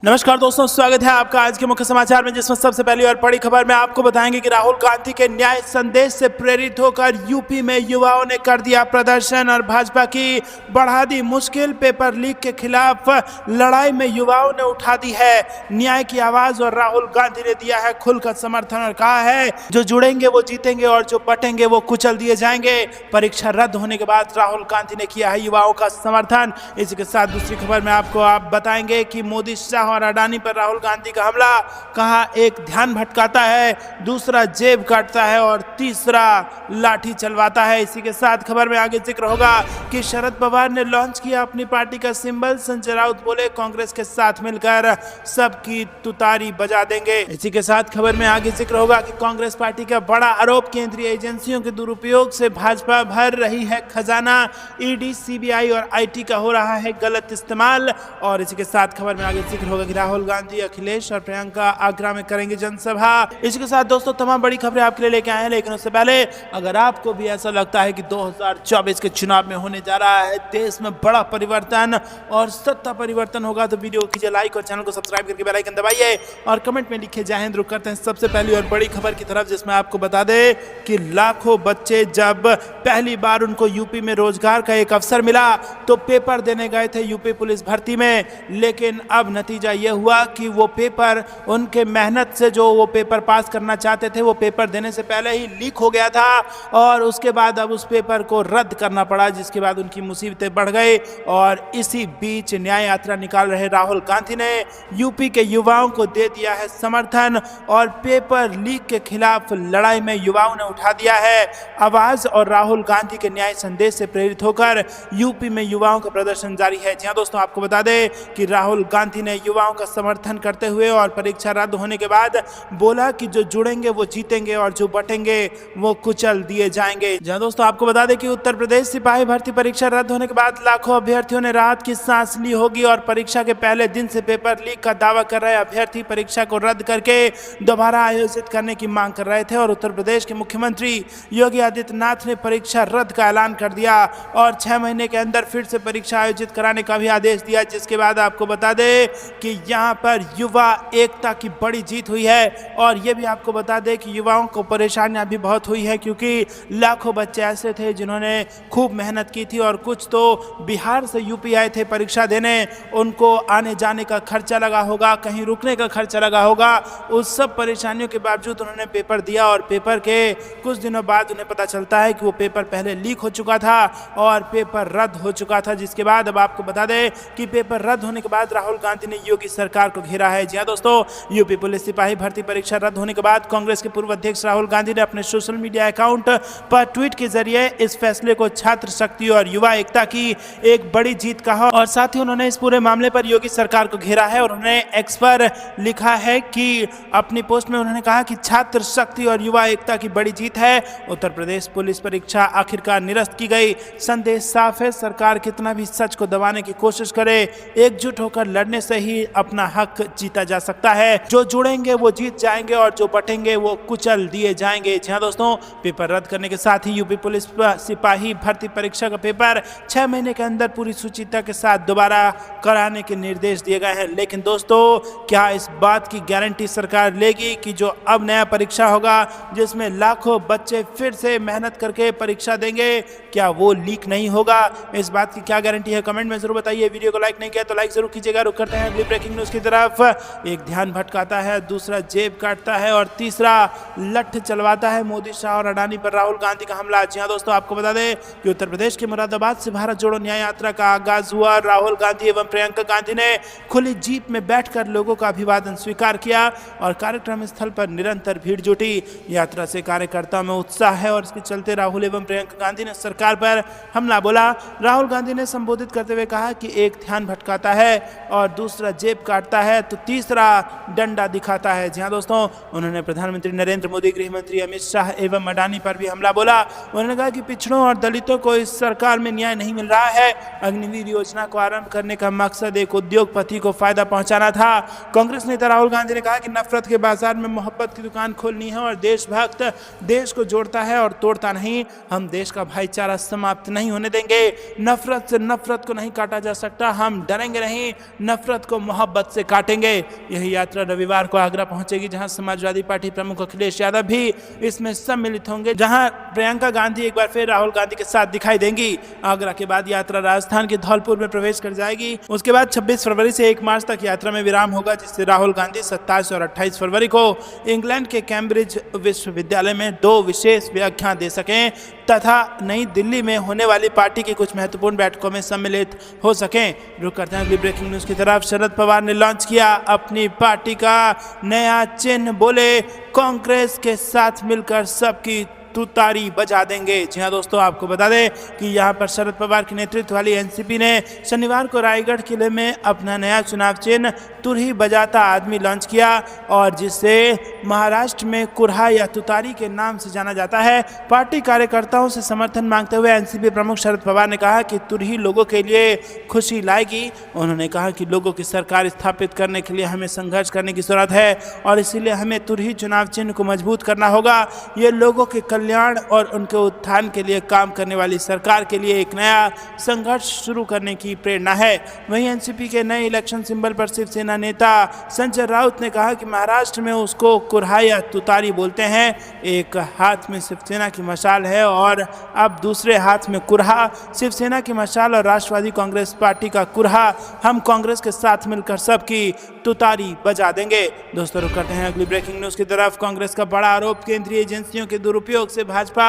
नमस्कार दोस्तों, स्वागत है आपका आज के मुख्य समाचार में, जिसमें सबसे पहली और बड़ी खबर में आपको बताएंगे कि राहुल गांधी के न्याय संदेश से प्रेरित होकर यूपी में युवाओं ने कर दिया प्रदर्शन और भाजपा की बढ़ा दी मुश्किल। पेपर लीक के खिलाफ लड़ाई में युवाओं ने उठा दी है न्याय की आवाज और राहुल गांधी ने दिया है खुलकर समर्थन और कहा है जो जुड़ेंगे वो जीतेंगे और जो बटेंगे वो कुचल दिए जाएंगे। परीक्षा रद्द होने के बाद राहुल गांधी ने किया है युवाओं का समर्थन। इसी के साथ दूसरी खबर में आपको बताएंगे कि मोदी, शाह और अडानी पर राहुल गांधी का हमला, कहा एक ध्यान भटकाता है, दूसरा जेब काटता है और तीसरा लाठी चलवाता है। इसी के साथ खबर में आगे जिक्र होगा कि शरद पवार ने लॉन्च किया अपनी पार्टी का सिंबल। संजय राउत बोले कांग्रेस के साथ मिलकर सबकी तुतारी बजा देंगे। इसी के साथ खबर में आगे जिक्र होगा कि कांग्रेस पार्टी का बड़ा आरोप, केंद्रीय एजेंसियों के दुरुपयोग से भाजपा भर रही है खजाना, ईडी, सीबीआई और आईटी का हो रहा है गलत इस्तेमाल। और इसी के साथ खबर में आगे जिक्र होगा कि राहुल गांधी, अखिलेश और प्रियंका आगरा में करेंगे जनसभा। इसी के साथ दोस्तों तमाम बड़ी खबरें आपके लिए लेके आए हैं, लेकिन उससे पहले अगर आपको भी ऐसा लगता है कि 2024 के चुनाव में होने जा रहा है देश में बड़ा परिवर्तन और सत्ता परिवर्तन होगा, तो वीडियो को कीजिए लाइक और चैनल को सब्सक्राइब करके बेल आइकन दबाइए और कमेंट में लिखिए जय हिंद। रुक करते हैं सबसे पहली और बड़ी खबर की तरफ, जिसमें आपको बता दें कि लाखों बच्चे जब पहली बार उनको यूपी में रोजगार का एक अवसर मिला तो पेपर देने गए थे यूपी पुलिस भर्ती में, लेकिन अब नतीजा यह हुआ कि वो पेपर उनके मेहनत से जो वो पेपर पास करना चाहते थे वो पेपर देने से पहले ही लीक हो गया था और उसके बाद अब उस पेपर को रद्द करना पड़ा, जिसके बाद उनकी मुसीबतें बढ़ गई। और इसी बीच न्याय यात्रा निकाल रहे राहुल गांधी ने यूपी के युवाओं को दे दिया है समर्थन और पेपर लीक के खिलाफ लड़ाई में युवाओं ने उठा दिया है आवाज और राहुल गांधी के न्याय संदेश से प्रेरित होकर यूपी में युवाओं का प्रदर्शन जारी है। जी हां दोस्तों, आपको बता दें कि राहुल गांधी ने युवाओं का समर्थन करते हुए और परीक्षा रद्द होने के बाद बोला कि जो जुड़ेंगे वो जीतेंगे और जो बटेंगे वो कुचल दिए जाएंगे। जहां दोस्तों आपको बता दें कि उत्तर प्रदेश सिपाही भर्ती परीक्षा रद्द होने के बाद लाखों अभ्यर्थियों ने राहत की सांस ली होगी और परीक्षा के पहले दिन से पेपर लीक का दावा कर रहे अभ्यर्थी परीक्षा को रद्द करके दोबारा आयोजित करने की मांग कर रहे थे। और उत्तर प्रदेश के मुख्यमंत्री योगी आदित्यनाथ ने परीक्षा रद्द का ऐलान कर दिया और 6 महीने के अंदर फिर से परीक्षा आयोजित कराने का भी आदेश दिया, जिसके बाद आपको बता दें कि यहाँ पर युवा एकता की बड़ी जीत हुई है। और ये भी आपको बता दें कि युवाओं को परेशानियां भी बहुत हुई है, क्योंकि लाखों बच्चे ऐसे थे जिन्होंने खूब मेहनत की थी और कुछ तो बिहार से यूपी आए थे परीक्षा देने, उनको आने जाने का खर्चा लगा होगा, कहीं रुकने का खर्चा लगा होगा। उस सब परेशानियों के बावजूद उन्होंने पेपर दिया और पेपर के कुछ दिनों बाद उन्हें पता चलता है कि वो पेपर पहले लीक हो चुका था और पेपर रद्द हो चुका था, जिसके बाद अब आपको बता दें कि पेपर रद्द होने के बाद राहुल गांधी ने योगी सरकार को घेरा है। जी हां दोस्तों, यूपी पुलिस सिपाही भर्ती परीक्षा रद्द होने के बाद कांग्रेस के पूर्व अध्यक्ष राहुल गांधी ने अपने सोशल मीडिया अकाउंट पर ट्वीट के जरिए इस फैसले को छात्र शक्ति और युवा एकता की एक बड़ी जीत कहा और साथ ही उन्होंने इस पूरे मामले पर योगी सरकार को घेरा है। और उन्होंने एक्स पर लिखा है कि अपनी पोस्ट में उन्होंने कहा कि छात्र शक्ति और युवा एकता की बड़ी जीत है, उत्तर प्रदेश पुलिस परीक्षा आखिरकार निरस्त की गई। संदेश साफ है, सरकार कितना भी सच को दबाने की कोशिश करे, एकजुट होकर लड़ने से ही अपना हक जीता जा सकता है। जो जुड़ेंगे वो जीत जाएंगे और जो बटेंगे वो कुचल दिए जाएंगे। जी हां दोस्तों, पेपर रद्द करने के साथ ही यूपी पुलिस सिपाही भर्ती परीक्षा का पेपर 6 महीने के अंदर पूरी सुचिता के साथ दोबारा कराने के निर्देश दिए गए हैं। लेकिन दोस्तों, क्या इस बात की गारंटी सरकार लेगी कि जो अब नया परीक्षा होगा जिसमें लाखों बच्चे फिर से मेहनत करके परीक्षा देंगे, क्या वो लीक नहीं होगा? इस बात की क्या गारंटी है, कमेंट में जरूर बताइए। वीडियो को लाइक नहीं किया तो लाइक जरूर कीजिएगा। रुक करते हैं अगली ब्रेकिंग न्यूज की तरफ। एक ध्यान भटकाता है, दूसरा जेब काटता है और तीसरा लठ चलवाता है, मोदी, शाह और अडानी पर राहुल गांधी का हमला। जी हां दोस्तों, आपको बता दें कि उत्तर प्रदेश के मुरादाबाद से भारत जोड़ो न्याय यात्रा का आगाज हुआ। राहुल गांधी एवं प्रियंका गांधी ने खुली जीप में बैठकर लोगों का अभिवादन स्वीकार किया और कार्यक्रम स्थल पर निरंतर भीड़ जुटी। यात्रा से कार्यकर्ताओं में उत्साह है और इसके चलते राहुल एवं प्रियंका गांधी ने सरकार पर हमला बोला। राहुल गांधी ने संबोधित करते हुए कहा कि एक ध्यान भटकाता है और दूसरा जेब काटता है तो तीसरा डंडा दिखाता है। जी हां दोस्तों, उन्होंने प्रधानमंत्री नरेंद्र मोदी, गृह मंत्री अमित शाह एवं अडानी पर भी हमला बोला। उन्होंने कहा कि पिछड़ों और दलितों को इस सरकार में न्याय नहीं मिल रहा है। अग्निवीर योजना को आरंभ करने का मकसद एक उद्योगपति को फायदा पहुंचाना था। कांग्रेस नेता राहुल गांधी ने कहा कि नफरत के बाजार में मोहब्बत की दुकान खोलनी है और देशभक्त देश को जोड़ता है और तोड़ता नहीं। हम देश का भाईचारा समाप्त नहीं होने देंगे। नफरत से नफरत को नहीं काटा जा सकता। हम डरेंगे नहीं, नफरत को मोहब्बत से काटेंगे। यही यात्रा रविवार को आगरा पहुंचेगी, जहां समाजवादी पार्टी प्रमुख अखिलेश यादव भी इसमें सम्मिलित होंगे, जहां प्रियंका गांधी एक बार फिर राहुल गांधी के साथ दिखाई देंगी। आगरा के बाद यात्रा राजस्थान के धौलपुर में प्रवेश कर जाएगी। उसके बाद 26 फरवरी से 1 मार्च तक यात्रा में विराम होगा, जिससे राहुल गांधी 27 और 28 फरवरी को इंग्लैंड के कैम्ब्रिज विश्वविद्यालय में 2 विशेष व्याख्यान दे सकें तथा नई दिल्ली में होने वाली पार्टी की कुछ महत्वपूर्ण बैठकों में सम्मिलित हो सकें। रुक करते हैं अगली ब्रेकिंग न्यूज की तरफ। शरद पवार ने लॉन्च किया अपनी पार्टी का नया चिन्ह, बोले कांग्रेस के साथ मिलकर सबकी तुतारी बजा देंगे। जी हाँ दोस्तों, आपको बता दें कि यहाँ पर शरद पवार के नेतृत्व वाली एनसीपी ने शनिवार को रायगढ़ किले में अपना नया चुनाव चिन्ह तुरही बजाता आदमी लॉन्च किया, और जिसे महाराष्ट्र में कुरहा या तुतारी के नाम से जाना जाता है। पार्टी कार्यकर्ताओं से समर्थन मांगते हुए एनसीपी प्रमुख शरद पवार ने कहा कि तुरही लोगों के लिए खुशी लाएगी। उन्होंने कहा कि लोगों की सरकार स्थापित करने के लिए हमें संघर्ष करने की जरूरत है, और इसीलिए हमें तुरही चुनाव चिन्ह को मजबूत करना होगा। ये लोगों के कल्याण और उनके उत्थान के लिए काम करने वाली सरकार के लिए एक नया संघर्ष शुरू करने की प्रेरणा है। वहीं एनसीपी के नए इलेक्शन सिंबल पर शिवसेना नेता संजय राउत ने कहा कि महाराष्ट्र में उसको कुरहा या तुतारी बोलते हैं। एक हाथ में शिवसेना की मशाल है और अब दूसरे हाथ में कुरहा। शिवसेना की मशाल और राष्ट्रवादी कांग्रेस पार्टी का कुरहा। हम कांग्रेस के साथ मिलकर सबकी तुतारी बजा देंगे। दोस्तों, रुक करते हैं अगली ब्रेकिंग न्यूज की तरफ। कांग्रेस का बड़ा आरोप, केंद्रीय एजेंसियों के दुरुपयोग से भाजपा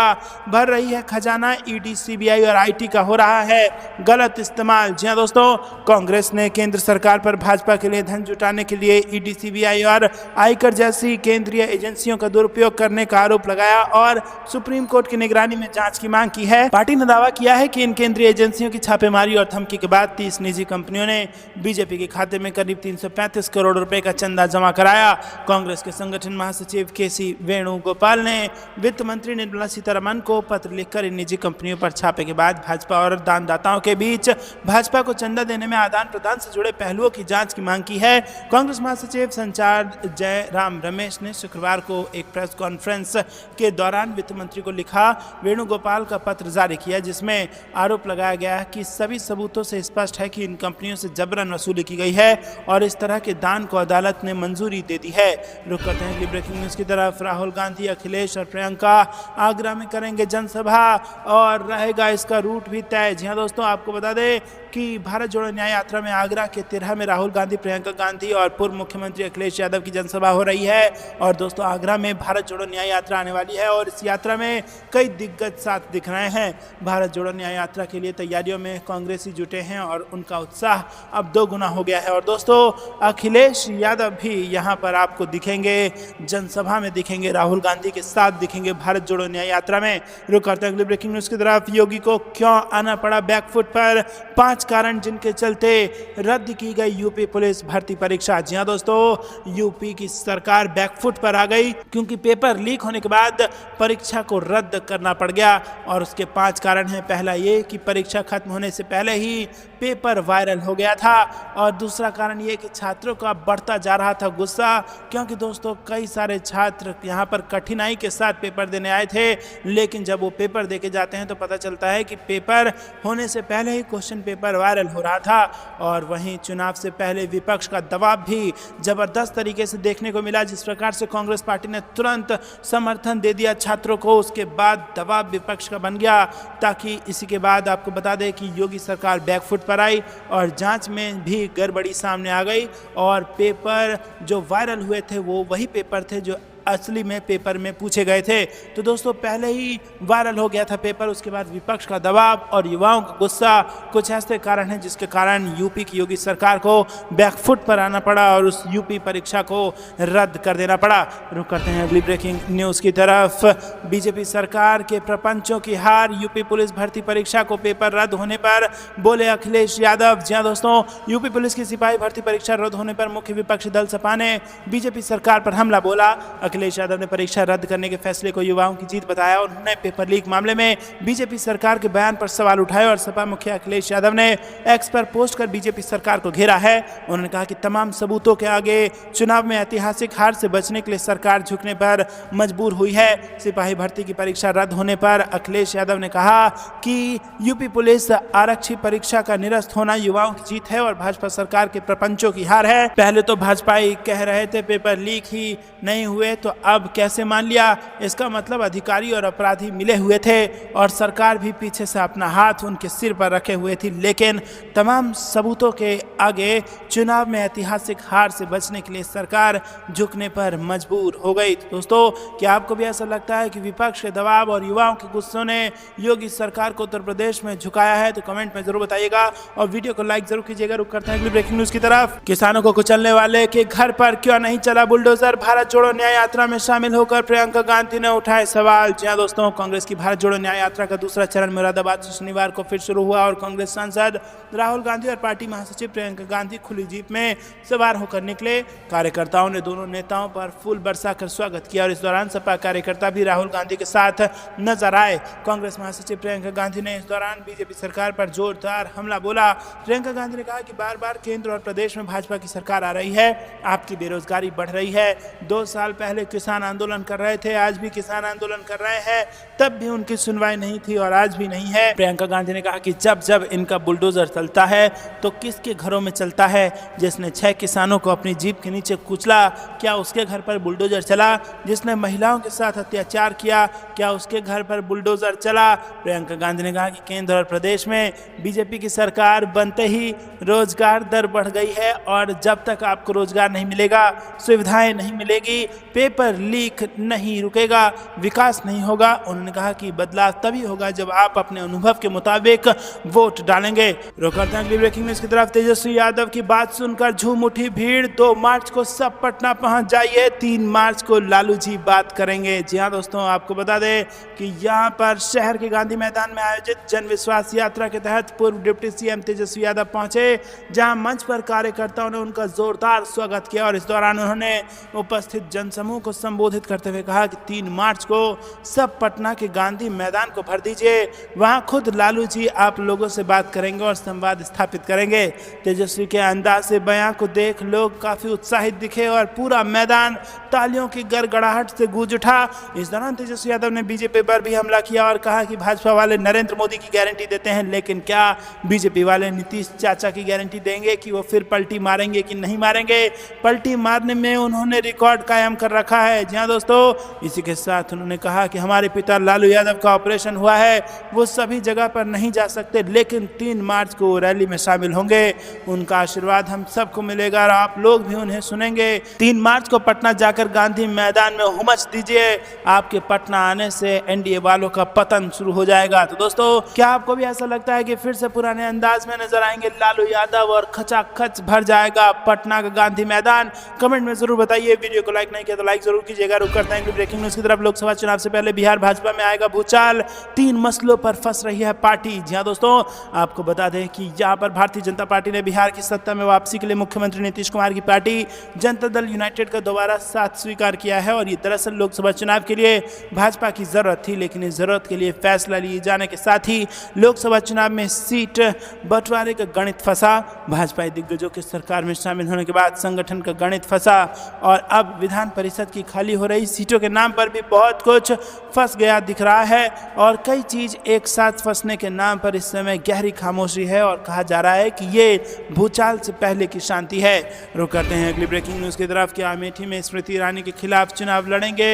भर रही है खजाना। ईडी, सीबीआई और आईटी का हो रहा है गलत इस्तेमाल। जी हाँ दोस्तों, कांग्रेस ने केंद्र सरकार पर भाजपा के लिए धन जुटाने के लिए ईडी, सीबीआई और आयकर जैसी केंद्रीय एजेंसियों का दुरुपयोग करने का आरोप लगाया और सुप्रीम कोर्ट की निगरानी में जांच की मांग की है। पार्टी ने दावा किया है कि इन केंद्रीय एजेंसियों की छापेमारी और धमकी के बाद 30 निजी कंपनियों ने बीजेपी के खाते में करीब 335 करोड़ रुपए का चंदा जमा कराया। कांग्रेस के संगठन महासचिव केसी वेणुगोपाल ने वित्त मंत्री निर्मला सीतारमण को पत्र लिखकर इन निजी कंपनियों पर छापे के बाद भाजपा और दानदाताओं के बीच भाजपा को चंदा देने में आदान प्रदान से जुड़े पहलुओं की जांच की मांग की है। कांग्रेस महासचिव संचार जयराम रमेश ने शुक्रवार को एक प्रेस कॉन्फ्रेंस के दौरान वित्त मंत्री को लिखा वेणुगोपाल का पत्र जारी किया, जिसमें आरोप लगाया गया कि सभी सबूतों से स्पष्ट है कि इन कंपनियों से जबरन वसूली की गई है और इस तरह के दान को अदालत ने मंजूरी दे दी है। रुक करते हैं ब्रेकिंग न्यूज की तरफ। राहुल गांधी, अखिलेश और प्रियंका आगरा में करेंगे जनसभा और रहेगा इसका रूट भी तय। जी हाँ दोस्तों, आपको बता दें कि भारत जोड़ो न्याय यात्रा में आगरा के तिरहा में राहुल गांधी, प्रियंका गांधी और पूर्व मुख्यमंत्री अखिलेश यादव की जनसभा हो रही है। और दोस्तों, आगरा में भारत जोड़ो न्याय यात्रा आने वाली है और इस यात्रा में कई दिग्गज साथ दिख रहे हैं। भारत जोड़ो न्याय यात्रा के लिए तैयारियों में कांग्रेसी जुटे हैं और उनका उत्साह अब 2 गुना हो गया है। और दोस्तों, अखिलेश यादव भी यहाँ पर आपको दिखेंगे, जनसभा में दिखेंगे, राहुल गांधी के साथ दिखेंगे भारत जोड़ो न्याय यात्रा में। रुक करते हैं अगली ब्रेकिंग न्यूज की तरफ। योगी को क्यों आना पड़ा बैकफुट पर, 5 कारण जिनके चलते रद्द की गई यूपी पुलिस भर्ती परीक्षा। जी हाँ दोस्तों, यूपी की सरकार बैकफुट पर आ गई क्योंकि पेपर लीक होने के बाद परीक्षा को रद्द करना पड़ गया और उसके 5 कारण हैं। पहला ये कि परीक्षा खत्म होने से पहले ही पेपर वायरल हो गया था, और दूसरा कारण ये कि छात्रों का बढ़ता जा रहा था गुस्सा, क्योंकि दोस्तों कई सारे छात्र यहाँ पर कठिनाई के साथ पेपर देने आए थे, लेकिन जब वो पेपर देके जाते हैं तो पता चलता है कि पेपर होने से पहले ही क्वेश्चन पेपर वायरल हो रहा था। और वहीं चुनाव से पहले विपक्ष का दबाव भी जबरदस्त तरीके से देखने को मिला। जिस प्रकार से कांग्रेस पार्टी ने तुरंत समर्थन दे दिया छात्रों को, उसके बाद दबाव विपक्ष का बन गया, ताकि इसी के बाद आपको बता दें कि योगी सरकार बैकफुट पर आई और जांच में भी गड़बड़ी सामने आ गई और पेपर जो वायरल हुए थे वो वही पेपर थे जो असली में पेपर में पूछे गए थे। तो दोस्तों, पहले ही वायरल हो गया था पेपर, उसके बाद विपक्ष का दबाव और युवाओं का गुस्सा, कुछ ऐसे कारण हैं जिसके कारण यूपी की योगी सरकार को बैकफुट पर आना पड़ा और उस यूपी परीक्षा को रद्द कर देना पड़ा। रुक करते हैं अगली ब्रेकिंग न्यूज़ की तरफ। बीजेपी सरकार के प्रपंचों की हार, यूपी पुलिस भर्ती परीक्षा को पेपर रद्द होने पर बोले अखिलेश यादव। जी हाँ दोस्तों, यूपी पुलिस की सिपाही भर्ती परीक्षा रद्द होने पर मुख्य विपक्षी दल सपा ने बीजेपी सरकार पर हमला बोला। अखिलेश यादव ने परीक्षा रद्द करने के फैसले को युवाओं की जीत बताया। उन्होंने पेपर लीक मामले में बीजेपी सरकार के बयान पर सवाल उठाए और सपा मुखिया अखिलेश यादव ने एक्स पर पोस्ट कर बीजेपी सरकार को घेरा है। उन्होंने कहा कि तमाम सबूतों के आगे चुनाव में ऐतिहासिक हार से बचने के लिए सरकार झुकने पर मजबूर हुई है। सिपाही भर्ती की परीक्षा रद्द होने पर अखिलेश यादव ने कहा कि यूपी पुलिस आरक्षी परीक्षा का निरस्त होना युवाओं की जीत है और भाजपा सरकार के प्रपंचों की हार है। पहले तो भाजपाई कह रहे थे पेपर लीक ही नहीं हुए, तो अब कैसे मान लिया? इसका मतलब अधिकारी और अपराधी मिले हुए थे और सरकार भी पीछे से अपना हाथ उनके सिर पर रखे हुए थी। लेकिन तमाम सबूतों के आगे चुनाव में ऐतिहासिक हार से बचने के लिए सरकार झुकने पर मजबूर हो गई। दोस्तों, क्या आपको भी ऐसा लगता है कि विपक्ष के दबाव और युवाओं के गुस्सों ने योगी सरकार को उत्तर प्रदेश में झुकाया है? तो कमेंट में जरूर बताइएगा और वीडियो को लाइक जरूर कीजिएगा। रुक करते हैं अगली ब्रेकिंग न्यूज की तरफ। किसानों को कुचलने वाले के घर पर क्यों नहीं चला बुलडोजर? भारत जोड़ो न्याय यात्रा में शामिल होकर प्रियंका गांधी ने उठाए सवाल। जी हां दोस्तों, कांग्रेस की भारत जोड़ो न्याय यात्रा का दूसरा चरण मुरादाबाद से शनिवार को फिर शुरू हुआ और कांग्रेस सांसद राहुल गांधी और पार्टी महासचिव प्रियंका गांधी खुली जीप में सवार होकर निकले। कार्यकर्ताओं ने दोनों नेताओं पर फूल बरसाकर स्वागत किया और इस दौरान सपा कार्यकर्ता भी राहुल गांधी के साथ नजर आए। कांग्रेस महासचिव प्रियंका गांधी ने इस दौरान बीजेपी सरकार पर जोरदार हमला बोला। प्रियंका गांधी ने कहा कि बार बार केंद्र और प्रदेश में भाजपा की सरकार आ रही है, आपकी बेरोजगारी बढ़ रही है। 2 साल पहले किसान आंदोलन कर रहे थे, आज भी किसान आंदोलन कर रहे हैं, तब भी उनकी सुनवाई नहीं थी और आज भी नहीं है। प्रियंका गांधी ने कहा कि जब जब इनका बुलडोजर चलता है तो किसके घरों में चलता है? जिसने 6 किसानों को अपनी जीप के नीचे कुचला, क्या उसके घर पर बुलडोजर चला? जिसने महिलाओं के साथ अत्याचार किया, क्या उसके घर पर बुलडोजर चला? प्रियंका गांधी ने कहा कि केंद्र और प्रदेश में बीजेपी की सरकार बनते ही रोजगार दर बढ़ गई है और जब तक आपको रोजगार नहीं मिलेगा, सुविधाएं नहीं मिलेगी, पेपर लीक नहीं रुकेगा, विकास नहीं होगा। उन्होंने कहा कि बदलाव तभी होगा जब आप अपने अनुभव के मुताबिक वोट डालेंगे। रोकते हैं अगली ब्रेकिंग न्यूज की तरफ। तेजस्वी यादव की बात सुनकर झूम उठी भीड़। 2 मार्च को सब पटना पहुंच जाइए, 3 मार्च को लालू जी बात करेंगे। जी हां दोस्तों, आपको बता दें कि यहां पर शहर के गांधी मैदान में आयोजित जन विश्वास यात्रा के तहत पूर्व डिप्टी सीएम तेजस्वी यादव पहुंचे, जहां मंच पर कार्यकर्ताओं ने उनका जोरदार स्वागत किया और इस दौरान उन्होंने उपस्थित जनसमूह को संबोधित करते हुए कहा कि 3 मार्च को सब पटना के गांधी मैदान को भर दीजिए, वहां खुद लालू जी आप लोगों से बात करेंगे और संवाद स्थापित करेंगे। तेजस्वी के अंदाज से बयान को देख लोग काफी उत्साहित दिखे और पूरा मैदान तालियों की गड़गड़ाहट से गूंज उठा। इस दौरान तेजस्वी यादव ने बीजेपी पर भी हमला किया और कहा कि भाजपा वाले नरेंद्र मोदी की गारंटी देते हैं, लेकिन क्या बीजेपी वाले नीतीश चाचा की गारंटी देंगे कि वो फिर पलटी मारेंगे कि नहीं मारेंगे? पलटी मारने में उन्होंने रिकॉर्ड कायम कर रखा है। जी हाँ दोस्तों, इसी के साथ उन्होंने कहा कि हमारे पिता लालू यादव का ऑपरेशन हुआ है, वो सभी जगह पर नहीं जा सकते, लेकिन 3 मार्च को रैली में शामिल होंगे। उनका आशीर्वाद हम सबको मिलेगा और आप लोग भी उन्हें सुनेंगे। 3 मार्च को पटना जाकर गांधी मैदान में हुमच दीजिए, आपके पटना आने से एनडीए वालों का पतन शुरू हो जाएगा। तो दोस्तों, क्या आपको भी ऐसा लगता है कि फिर से पुराने अंदाज में नजर आएंगे लालू यादव और खचाखच भर जाएगा पटना का गांधी मैदान? कमेंट में जरूर बताइए। वीडियो को लाइक नहीं किया तो लाइक जरूर कीजिएगा। रुक करते हैं ब्रेकिंग न्यूज की तरफ। लोकसभा चुनाव से पहले बिहार भाजपा में आएगा भूचाल, 3 मसलों पर फंस रही है पार्टी। जी हाँ दोस्तों, आपको बता दें कि यहाँ पर भारतीय जनता पार्टी ने बिहार की सत्ता में वापसी के लिए मुख्यमंत्री नीतीश कुमार की पार्टी जनता दल यूनाइटेड का दोबारा साथ स्वीकार किया है और ये दरअसल लोकसभा चुनाव के लिए भाजपा की जरूरत थी, लेकिन इस जरूरत के लिए फैसला लिए जाने के साथ ही लोकसभा चुनाव में सीट बंटवारे का गणित फंसा। भाजपा दिग्गजों की सरकार में शामिल होने के बाद संगठन का गणित फंसा और अब विधान परिषद की खाली हो रही सीटों के नाम पर भी बहुत कुछ फंस गया दिख रहा है और कई चीज एक साथ फंसने के नाम पर इस समय गहरी खामोशी है और कहा जा रहा है कि ये भूचाल से पहले की शांति है। रुक करते हैं अगली ब्रेकिंग न्यूज की तरफ कि अमेठी में स्मृति ईरानी के खिलाफ चुनाव लड़ेंगे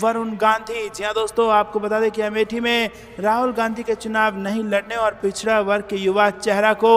वरुण गांधी। जी हाँ दोस्तों, आपको बता दें कि अमेठी में राहुल गांधी के चुनाव नहीं लड़ने और पिछड़ा वर्ग के युवा चेहरा को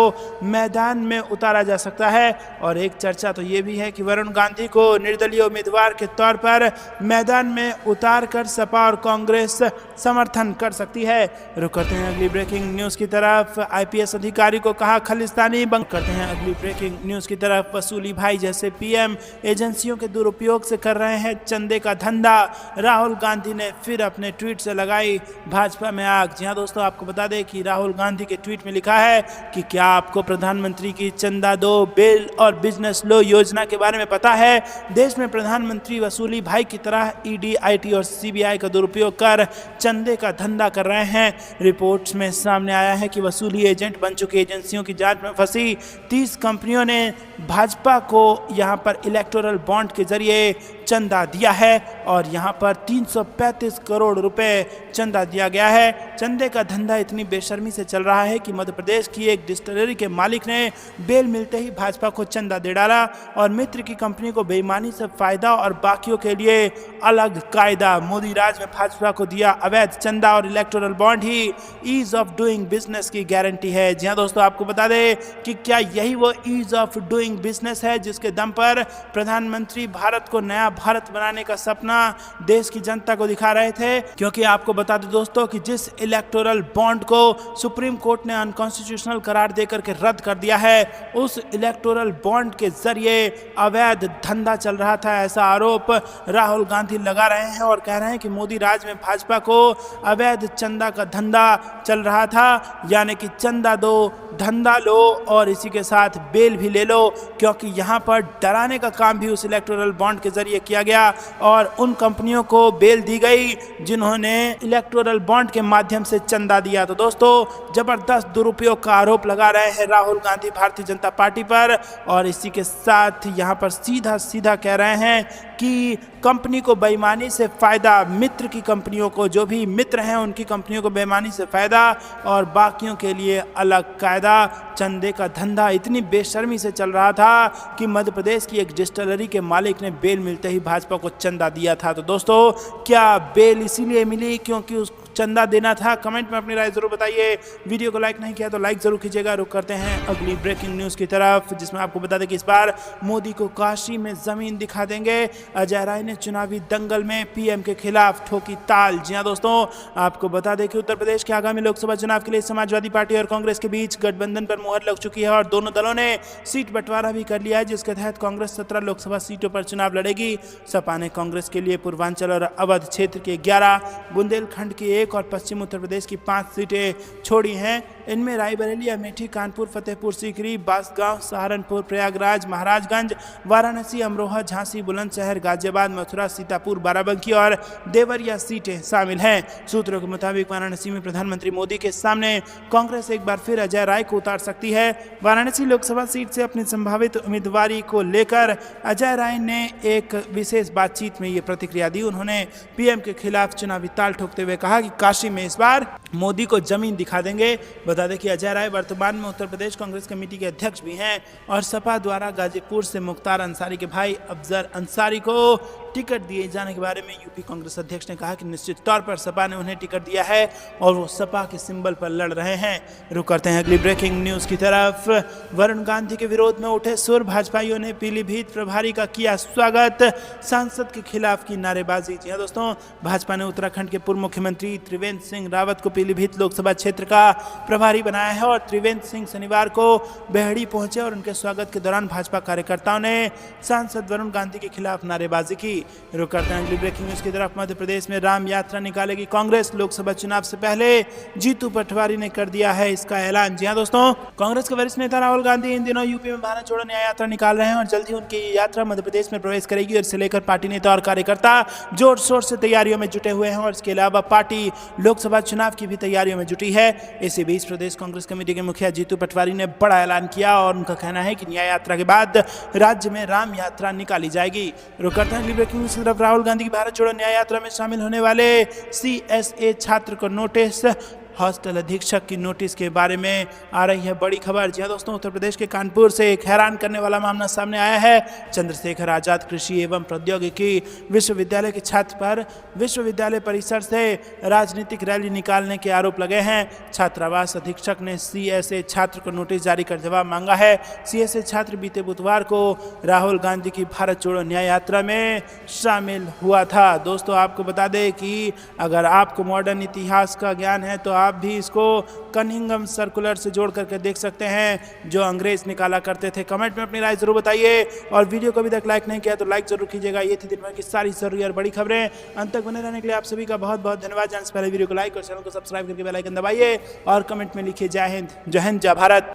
मैदान में उतारा जा सकता है और एक चर्चा तो ये भी है कि वरुण गांधी को निर्दलीय उम्मीदवार के तौर पर मैदान में उतार कर सपा और कांग्रेस समर्थन कर सकती है। रुक करते हैं अगली ब्रेकिंग न्यूज की तरफ। आईपीएस अधिकारी को कहा खालिस्तानी बंद। करते हैं अगली ब्रेकिंग न्यूज की तरफ। वसूली भाई जैसे पीएम एजेंसियों के दुरुपयोग से कर रहे हैं चंदे का धंधा, राहुल गांधी ने फिर अपने ट्वीट से लगाई भाजपा में आग। जी हाँ दोस्तों, आपको बता दें कि राहुल गांधी के ट्वीट में लिखा है कि क्या आपको प्रधानमंत्री की चंदा दो बिल और बिजनेस लो योजना के बारे में पता है? देश में प्रधानमंत्री वसूली वसूली भाई की तरह ईडी, आईटी और सीबीआई का दुरुपयोग कर चंदे का धंधा कर रहे हैं। रिपोर्ट्स में सामने आया है कि वसूली एजेंट बन चुकी एजेंसियों की जांच में फंसी 30 कंपनियों ने भाजपा को यहां पर इलेक्टोरल बॉन्ड के जरिए चंदा दिया है और यहां पर 335 करोड़ रुपए चंदा दिया गया है। चंदे का धंधा इतनी बेशर्मी से चल रहा है कि मध्य प्रदेश की एक डिस्टिलरी के मालिक ने बेल मिलते ही भाजपा को चंदा दे डाला और मित्र की कंपनी को बेईमानी से फायदा और बाकियों के लिए अलग कायदा। मोदी राज में भाजपा को दिया अवैध चंदा और इलेक्टोरल बॉन्ड ही ईज ऑफ डूइंग बिजनेस की गारंटी है। जी हाँ दोस्तों, आपको बता दें कि क्या यही वो ईज ऑफ डूइंग बिजनेस है जिसके दम पर प्रधानमंत्री भारत को नया भारत बनाने का सपना देश की जनता को दिखा रहे थे। क्योंकि आपको बता दें दोस्तों कि जिस इलेक्टोरल बॉन्ड को सुप्रीम कोर्ट ने अनकॉन्स्टिट्यूशनल करार देकर के रद्द कर दिया है, उस इलेक्टोरल बॉन्ड के जरिए अवैध धंधा चल रहा था, ऐसा आरोप राहुल गांधी लगा रहे हैं और कह रहे हैं कि मोदी राज में भाजपा को अवैध चंदा का धंधा चल रहा था। यानी कि चंदा दो, धंधा लो और इसी के साथ बेल भी ले लो, क्योंकि यहाँ पर डराने का काम भी उस इलेक्टोरल बॉन्ड के जरिए किया गया और उन कंपनियों को बेल दी गई जिन्होंने इलेक्टोरल बॉन्ड के माध्यम से चंदा दिया। तो दोस्तों, जबरदस्त दुरुपयोग का आरोप लगा रहे हैं राहुल गांधी भारतीय जनता पार्टी पर और इसी के साथ यहाँ पर सीधा सीधा कह रहे हैं कि कंपनी को बेईमानी से फायदा, मित्र की कंपनियों को, जो भी मित्र हैं उनकी कंपनियों को बेईमानी से फायदा और बाकियों के लिए अलग कायदा। चंदे का धंधा इतनी बेशर्मी से चल रहा था कि मध्य प्रदेश की एक डिस्टिलरी के मालिक ने बेल मिलते ही भाजपा को चंदा दिया था। तो दोस्तों, क्या बेल इसीलिए मिली क्योंकि उस चंदा देना था? कमेंट में अपनी राय जरूर बताइए। वीडियो को लाइक नहीं किया तो लाइक जरूर कीजिएगा। रुक करते हैं अगली ब्रेकिंग न्यूज़ की तरफ, जिसमें आपको बता दें कि इस बार मोदी को काशी में जमीन दिखा देंगे। अजय राय ने चुनावी दंगल में पीएम के खिलाफ ठोकी ताल। जी हाँ दोस्तों, आपको बता दें कि उत्तर प्रदेश के आगामी लोकसभा चुनाव के लिए समाजवादी पार्टी और कांग्रेस के बीच गठबंधन पर मुहर लग चुकी है और दोनों दलों ने सीट बंटवारा भी कर लिया है, जिसके तहत कांग्रेस 17 लोकसभा सीटों पर चुनाव लड़ेगी। सपा ने कांग्रेस के लिए पूर्वांचल और अवध क्षेत्र के 11, बुंदेलखंड की 1 और पश्चिम उत्तर प्रदेश की 5 सीटें छोड़ी हैं। इनमें रायबरेली, अमेठी, कानपुर, फतेहपुर सीकरी, बांसगांव, सहारनपुर, प्रयागराज, महाराजगंज, वाराणसी, अमरोहा, झांसी, बुलंदशहर, गाजियाबाद, मथुरा, सीतापुर, बाराबंकी और देवरिया सीटें शामिल हैं। सूत्रों के मुताबिक वाराणसी में प्रधानमंत्री मोदी के सामने कांग्रेस एक बार फिर अजय राय को उतार सकती है। वाराणसी लोकसभा सीट से अपनी संभावित उम्मीदवारी को लेकर अजय राय ने एक विशेष बातचीत में ये प्रतिक्रिया दी। उन्होंने पीएम के खिलाफ चुनावी ताल ठोकते हुए कहा कि काशी में इस बार मोदी को जमीन दिखा देंगे। बता दें कि अजय राय वर्तमान में उत्तर प्रदेश कांग्रेस कमेटी के अध्यक्ष भी हैं और सपा द्वारा गाजीपुर से मुख्तार अंसारी के भाई अफजल अंसारी को टिकट दिए जाने के बारे में यूपी कांग्रेस अध्यक्ष ने कहा कि निश्चित तौर पर सपा ने उन्हें टिकट दिया है और वो सपा के सिंबल पर लड़ रहे हैं। रुक करते हैं अगली ब्रेकिंग न्यूज की तरफ। वरुण गांधी के विरोध में उठे सुर, भाजपाइयों ने पीलीभीत प्रभारी का किया स्वागत, सांसद के खिलाफ की नारेबाजी। जी हाँ दोस्तों, भाजपा ने उत्तराखंड के पूर्व मुख्यमंत्री त्रिवेंद्र सिंह रावत को पीलीभीत लोकसभा क्षेत्र का प्रभारी बनाया है और त्रिवेंद्र सिंह शनिवार को बेहड़ी पहुंचे और उनके स्वागत के दौरान भाजपा कार्यकर्ताओं ने सांसद वरुण गांधी के खिलाफ नारेबाजी की। रुक करते हैं अगली ब्रेकिंग न्यूज की तरफ। मध्य प्रदेश में राम यात्रा निकालेगी कांग्रेस, लोकसभा चुनाव से पहले जीतू पटवारी ने कर दिया है इसका ऐलान। जी हाँ दोस्तों, कांग्रेस के वरिष्ठ नेता राहुल गांधी इन दिनों यूपी में भारत जोड़ो न्याय यात्रा निकाल रहे हैं और जल्द ही उनकी ये यात्रा मध्य प्रदेश में प्रवेश करेगी और इसे लेकर पार्टी नेता और कार्यकर्ता जोर शोर से तैयारियों में जुटे हुए हैं और इसके अलावा पार्टी लोकसभा चुनाव की भी तैयारियों में जुटी है। इसी बीच प्रदेश कांग्रेस कमेटी के मुखिया जीतू पटवारी ने बड़ा ऐलान किया और उनका कहना है कि न्याय यात्रा के बाद राज्य में राम यात्रा निकाली जाएगी। रुक करते हैं अगली ब्रेकिंग न्यूज़ की तरफ। राहुल गांधी की भारत जोड़ो न्याय यात्रा में शामिल होने वाले CSA छात्र को नोटिस, हॉस्टल अधीक्षक की नोटिस के बारे में आ रही है बड़ी खबर। जी हाँ दोस्तों, उत्तर प्रदेश के कानपुर से एक हैरान करने वाला मामला सामने आया है। चंद्रशेखर आजाद कृषि एवं प्रौद्योगिकी विश्वविद्यालय के छात्र पर विश्वविद्यालय परिसर से राजनीतिक रैली निकालने के आरोप लगे हैं। छात्रावास अधीक्षक ने CSA छात्र को नोटिस जारी कर जवाब मांगा है। CSA छात्र बीते बुधवार को राहुल गांधी की भारत जोड़ो न्याय यात्रा में शामिल हुआ था। दोस्तों, आपको बता दें कि अगर आपको मॉडर्न इतिहास का ज्ञान है तो आप भी इसको कनिंघम सर्कुलर से जोड़ करके देख सकते हैं जो अंग्रेज निकाला करते थे। कमेंट में अपनी राय जरूर बताइए और वीडियो को अभी तक लाइक नहीं किया तो लाइक जरूर कीजिएगा। ये थी दिन भर की सारी जरूरी और बड़ी खबरें। अंत तक बने रहने के लिए आप सभी का बहुत बहुत धन्यवाद। जाने से पहले वीडियो को लाइक और चैनल को सब्सक्राइब करके बेल आइकन दबाइए और कमेंट में लिखिए जय हिंद, जय भारत।